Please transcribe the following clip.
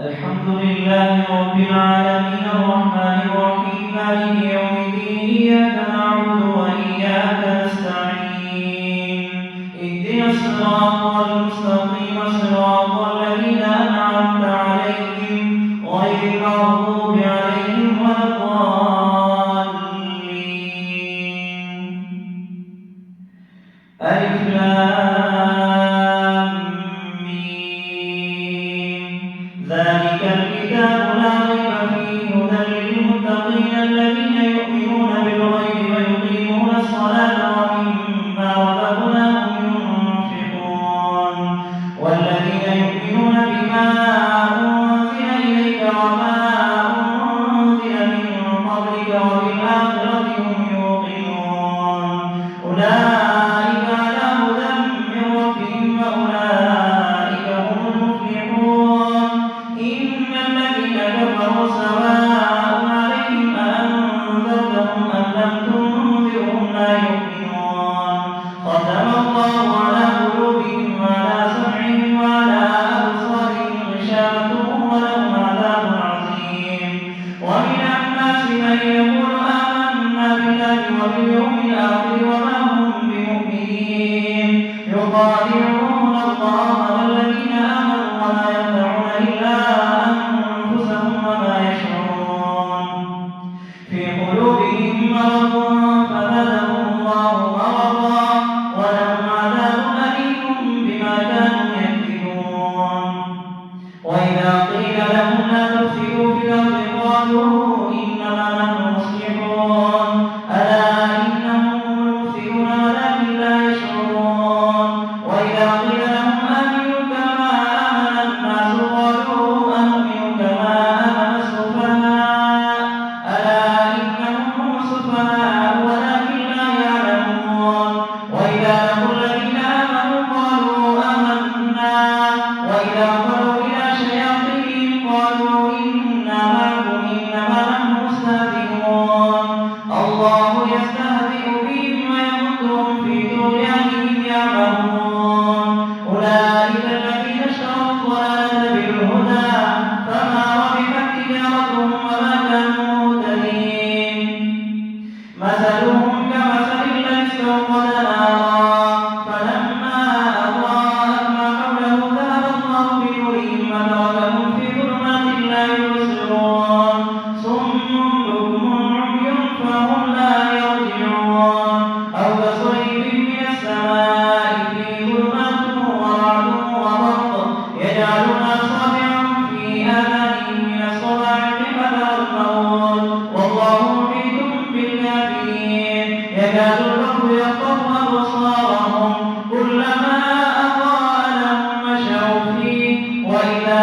الحمد لله رب العالمين الرحمن الرحيم مالك يوم الدين إياك نعبد وإياك نستعين اهدنا الصراط المستقيم صراط الذين أنعمت عليهم غير المغضوب عليهم ولا الضالين. ألف لام ميم ذلك الكتاب لا ريب فيه هدى للمتقين الذين يؤمنون بالغيب ويقيمون الصلاة ومما رزقناهم ينفقون والذين يؤمنون بما أنزل إليك وما أنزل من قبلك وبالآخرة هم يوقنون أولئك على هدى من ربهم وأولئك هم المفلحون. إن الذين كفروا سواء عليهم أأنذرتهم أم لم تنذرهم لا يؤمنون ختم الله على قلوبهم وعلى سمعهم وعلى أبصارهم غشاوة ولهم عذاب عظيم. ومن الناس من يقول آمنا بالله وباليوم الآخر وما هم بمؤمنين يخادعون الله والذين آمنوا وما يخدعون إلا أنفسهم وما يشعرون. في قلوبهم مرض فزادهم الله مرضا ولهم عذاب أليم بما كانوا يكذبون. وإذا قيل لهم لا تفسدوا في الأرض قالوا إنما نحن مصلحون ألا إنهم هم المفسدون ولكن لا يشعرون. وإذا قيل لهم آمنوا كما آمن الناس قالوا أنؤمن كما آمن السفهاء ألا إنهم هم السفهاء ولكن لا يعلمون. وإذا لقوا الذين آمنوا قالوا آمنا وإذا خلوا إلى شياطينهم قالوا إنا معكم إنما نحن مستهزئون. الله يستهزئ بهم ويمدهم في طغيانهم يعمهون. أولئك الذين اشتروا الضلالة بالهدى فما ربحت تجارتهم وما كانوا مهتدين. مثلهم كمثل الذي استوقد نارا فلما أضاءت ما حوله ذهب الله بنورهم وتركهم في ظلمات لا يبصرون صم بكم عمي فهم لا يرجعون. أو كصيب من السماء فيه ظلمات ورعد وبرق يجعلون أصابعهم في آذانهم من الصواعق حذر الموت والله محيط بالكافرين. يكاد البرق يخطف أبصارهم كلما أضاء لهم مشوا فيه وإذا